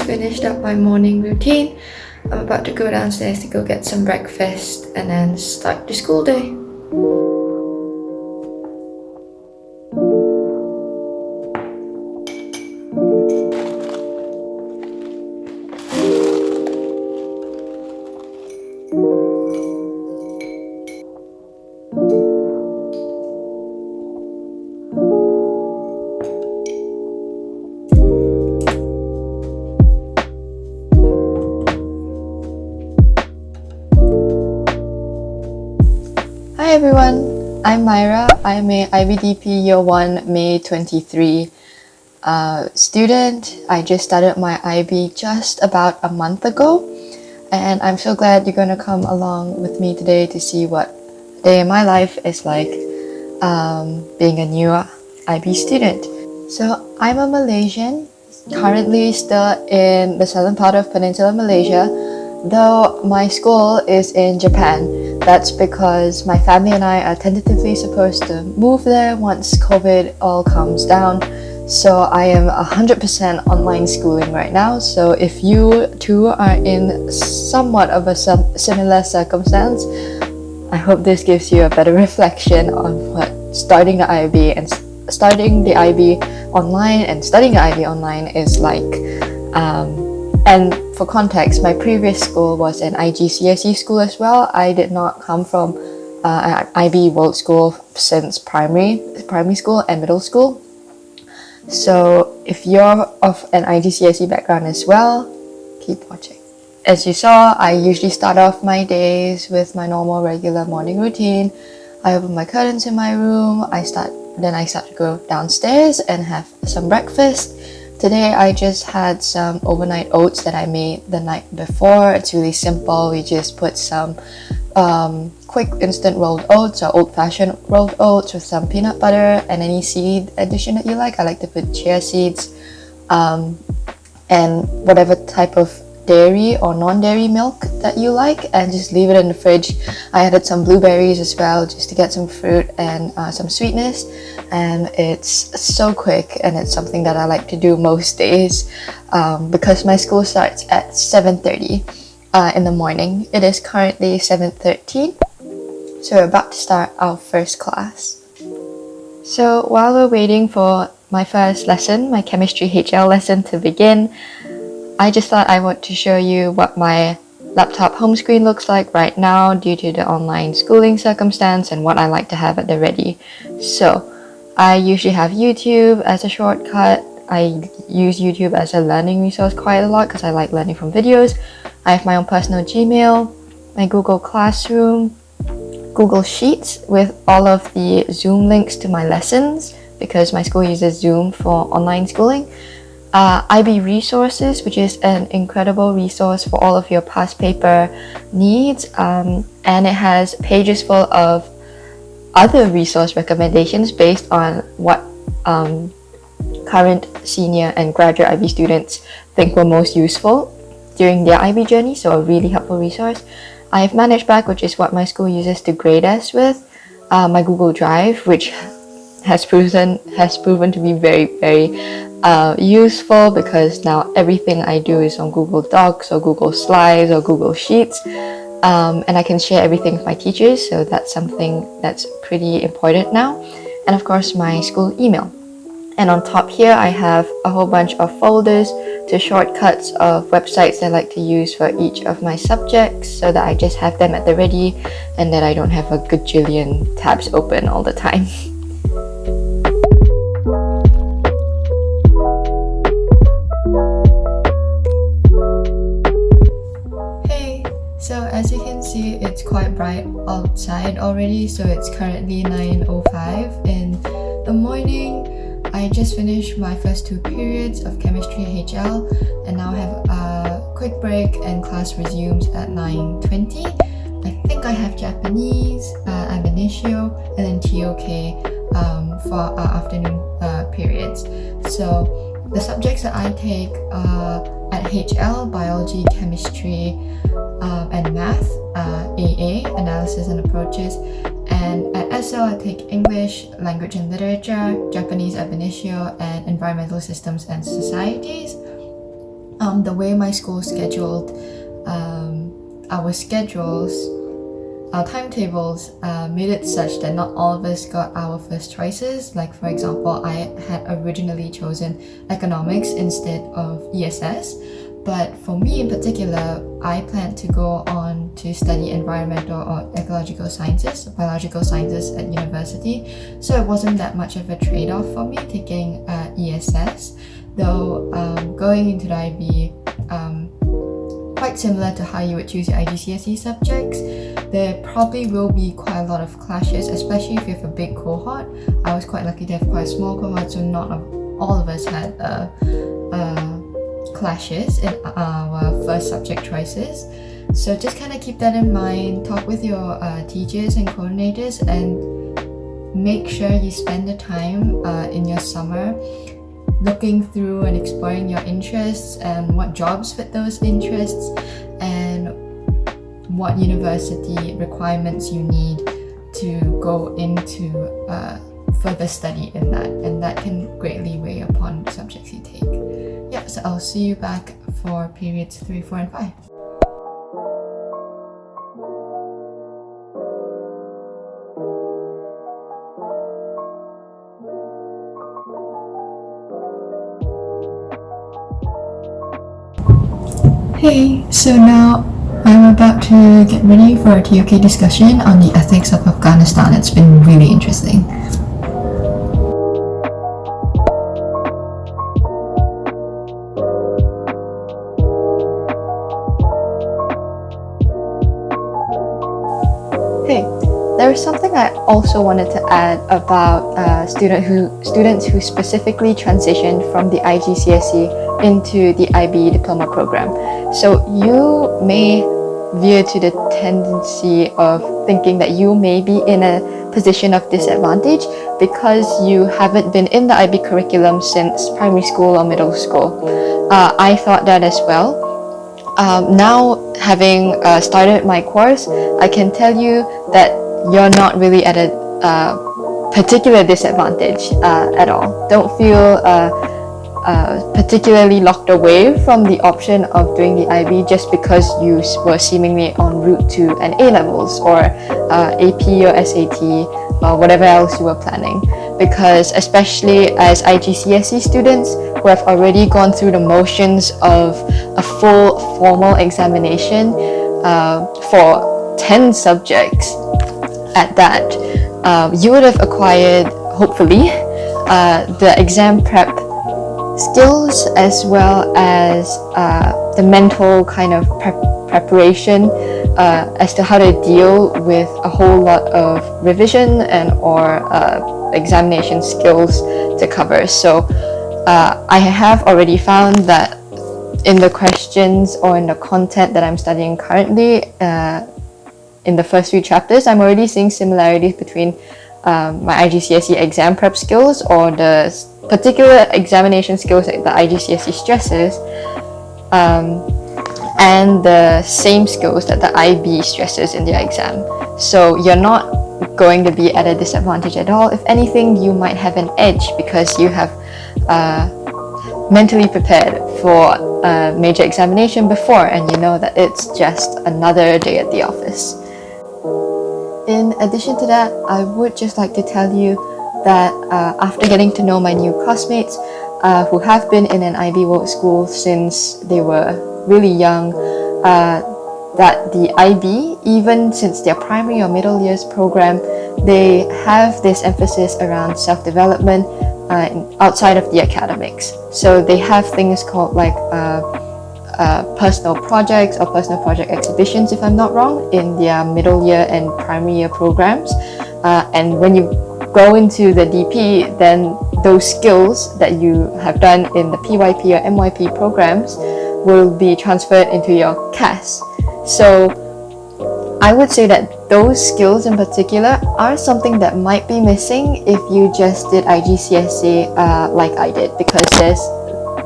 finished up my morning routine. I'm about to go downstairs to go get some breakfast and then start the school day. Hi everyone, I'm Myra. I'm a IBDP Year 1 May 23 student. I just started my IB just about a month ago, and I'm so glad you're going to come along with me today to see what a day in my life is like being a new IB student. So I'm a Malaysian, currently still in the southern part of Peninsular Malaysia, though my school is in Japan. That's because my family and I are tentatively supposed to move there once COVID all calms down. So I am 100% online schooling right now. So if you too are in somewhat of a similar circumstance, I hope this gives you a better reflection on what starting the IB online and studying the IB online is like. And for context, my previous school was an IGCSE school as well. I did not come from an IB World School since primary school and middle school. So if you're of an IGCSE background as well, keep watching. As you saw, I usually start off my days with my normal regular morning routine. I open my curtains in my room. Then I start to go downstairs and have some breakfast. Today I just had some overnight oats that I made the night before. It's really simple. We just put some quick instant rolled oats or old-fashioned rolled oats with some peanut butter and any seed addition that you like. I like to put chia seeds and whatever type of dairy or non-dairy milk that you like, and just leave it in the fridge. I added some blueberries as well just to get some fruit and some sweetness, and it's so quick, and it's something that I like to do most days because my school starts at 7:30 in the morning. It is currently 7:13, so we're about to start our first class. So while we're waiting for my first lesson, my chemistry HL lesson to begin, I just thought I want to show you what my laptop home screen looks like right now due to the online schooling circumstance and what I like to have at the ready. So I usually have YouTube as a shortcut. I use YouTube as a learning resource quite a lot because I like learning from videos. I have my own personal Gmail, my Google Classroom, Google Sheets with all of the Zoom links to my lessons because my school uses Zoom for online schooling. IB Resources, which is an incredible resource for all of your past paper needs, and it has pages full of other resource recommendations based on what current senior and graduate IB students think were most useful during their IB journey, so a really helpful resource. I have ManageBack, which is what my school uses to grade us with, my Google Drive, which has proven to be very, very useful because now everything I do is on Google Docs or Google Slides or Google Sheets, and I can share everything with my teachers, so that's something that's pretty important now. And of course my school email. And on top here I have a whole bunch of folders to shortcuts of websites that I like to use for each of my subjects, so that I just have them at the ready and that I don't have a gajillion tabs open all the time. So as you can see, it's quite bright outside already, so it's currently 9:05 in the morning. I just finished my first 2 periods of chemistry HL and now have a quick break and class resumes at 9:20. I think I have Japanese, ab initio, and then TOK for our afternoon periods. So the subjects that I take at HL, biology, chemistry, and math, AA, analysis and approaches, and at SL I take English, language and literature, Japanese ab initio, and environmental systems and societies. The way my school scheduled our schedules, our timetables made it such that not all of us got our first choices. Like for example, I had originally chosen economics instead of ESS, but for me in particular, I planned to go on to study environmental or ecological sciences, biological sciences at university, so it wasn't that much of a trade-off for me taking ESS, though going into the IB, quite similar to how you would choose your IGCSE subjects, there probably will be quite a lot of clashes, especially if you have a big cohort. I was quite lucky to have quite a small cohort, so not all of us had clashes in our first subject choices. So just kind of keep that in mind, talk with your teachers and coordinators, and make sure you spend the time in your summer looking through and exploring your interests and what jobs fit those interests and what university requirements you need to go into further study in that, and that can greatly weigh upon the subjects you take. Yep, so I'll see you back for periods 3, 4 and 5. Hey, so now I'm about to get ready for a TOK discussion on the ethics of Afghanistan. It's been really interesting. Hey, there is something I also wanted to add about students who specifically transitioned from the IGCSE into the IB diploma program. So you may veer to the tendency of thinking that you may be in a position of disadvantage because you haven't been in the IB curriculum since primary school or middle school. I thought that as well. Now, having started my course, I can tell you that you're not really at a particular disadvantage at all. Don't feel particularly locked away from the option of doing the IB just because you were seemingly en route to an A-levels or AP or SAT or whatever else you were planning. Because especially as IGCSE students who have already gone through the motions of a full formal examination for 10 subjects at that, you would have acquired, hopefully, the exam prep skills as well as the mental kind of preparation as to how to deal with a whole lot of revision and or examination skills to cover. So I have already found that in the questions or in the content that I'm studying currently, in the first few chapters, I'm already seeing similarities between my IGCSE exam prep skills or the particular examination skills that the IGCSE stresses and the same skills that the IB stresses in their exam. So you're not going to be at a disadvantage at all. If anything, you might have an edge because you have mentally prepared for a major examination before and you know that it's just another day at the office. In addition to that, I would just like to tell you that after getting to know my new classmates who have been in an IB World School since they were really young, that the IB, even since their primary or middle years program, they have this emphasis around self-development outside of the academics. So they have things called like personal projects or personal project exhibitions, if I'm not wrong, in their middle year and primary year programs. And when you go into the DP, then those skills that you have done in the PYP or MYP programs will be transferred into your CAS. So I would say that those skills in particular are something that might be missing if you just did IGCSE like I did, because there's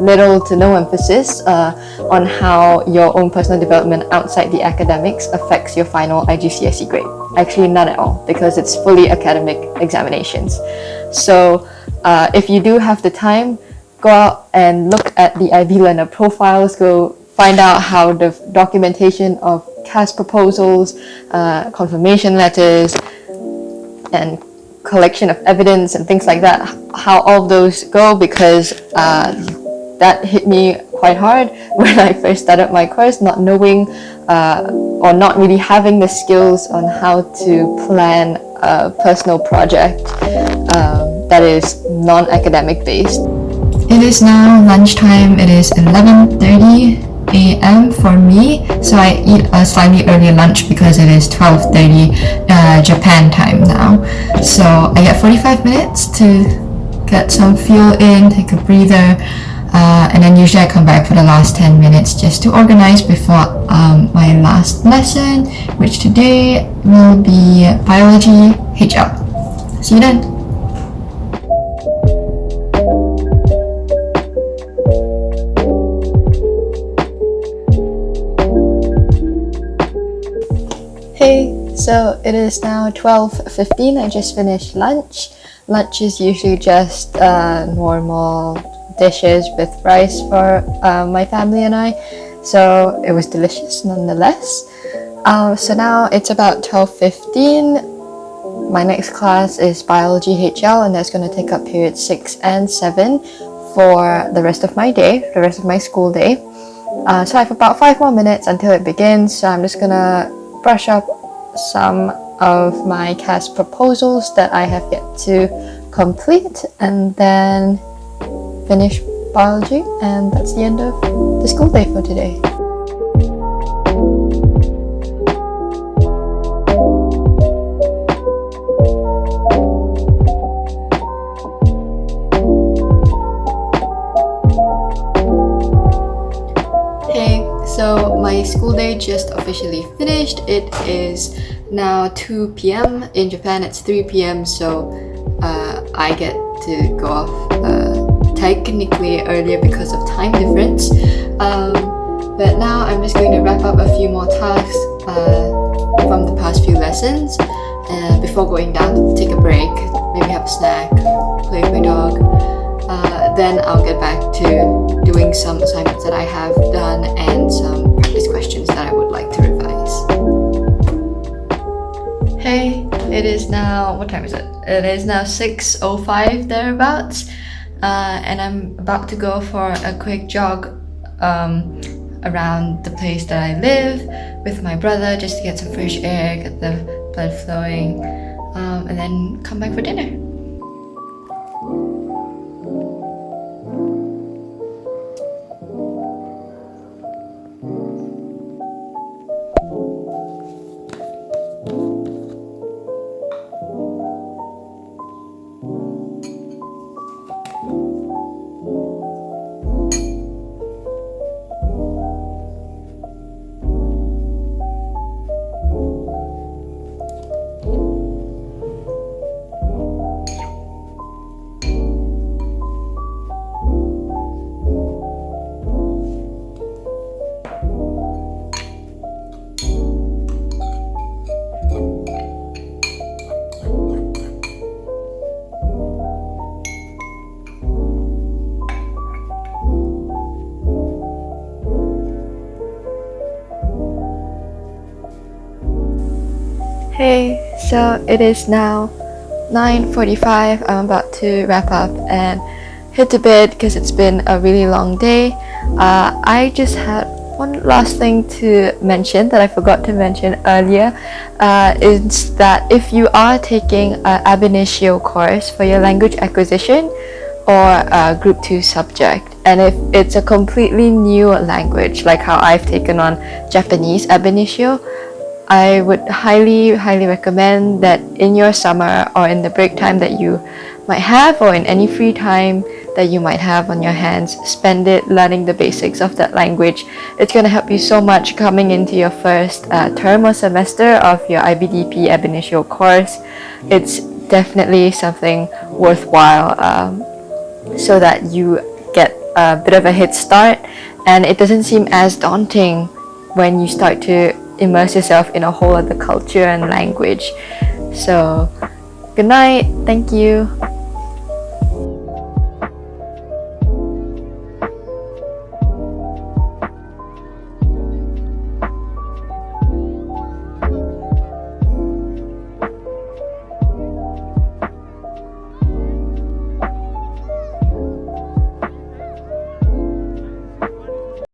little to no emphasis on how your own personal development outside the academics affects your final IGCSE grade. Actually, none at all, because it's fully academic examinations. So if you do have the time, go out and look at the IB learner profiles, go find out how the documentation of CAS proposals, confirmation letters, and collection of evidence and things like that, how all of those go, because that hit me quite hard when I first started my course, not knowing or not really having the skills on how to plan a personal project that is non-academic based. It is now lunchtime. It is 11:30 a.m. for me, so I eat a slightly earlier lunch because it is 12:30 Japan time now. So I get 45 minutes to get some fuel in, take a breather, and then usually I come back for the last 10 minutes just to organize before my last lesson, which today will be biology HR. See you then. Hey, so it is now 12:15. I just finished lunch. Lunch is usually just normal dishes with rice for my family and I, so it was delicious nonetheless. So now it's about 12:15. My next class is biology HL, and that's going to take up periods 6 and 7 for the rest of my day, the rest of my school day. So I have about 5 more minutes until it begins, so I'm just gonna brush up some of my CAS proposals that I have yet to complete, and then finish biology, and that's the end of the school day for today. Hey, so my school day just officially finished. It is now 2 p.m. In Japan it's 3 p.m. so I get to go off technically earlier because of time difference, but now I'm just going to wrap up a few more tasks from the past few lessons before going down to take a break, maybe have a snack, play with my dog. Then I'll get back to doing some assignments that I have done and some practice questions that I would like to revise. Hey, it is now, what time is it? It is now 6:05 thereabouts, and I'm about to go for a quick jog around the place that I live with my brother just to get some fresh air, get the blood flowing, and then come back for dinner. Hey, so it is now 9:45. I'm about to wrap up and head to bed because it's been a really long day. I just had one last thing to mention that I forgot to mention earlier, is that if you are taking an ab initio course for your language acquisition or a group 2 subject, and if it's a completely new language like how I've taken on Japanese ab initio, I would highly recommend that in your summer or in the break time that you might have, or in any free time that you might have on your hands, spend it learning the basics of that language. It's going to help you so much coming into your first term or semester of your IBDP ab initio course. It's definitely something worthwhile, so that you get a bit of a head start and it doesn't seem as daunting when you start to immerse yourself in a whole other culture and language. So, good night. Thank you.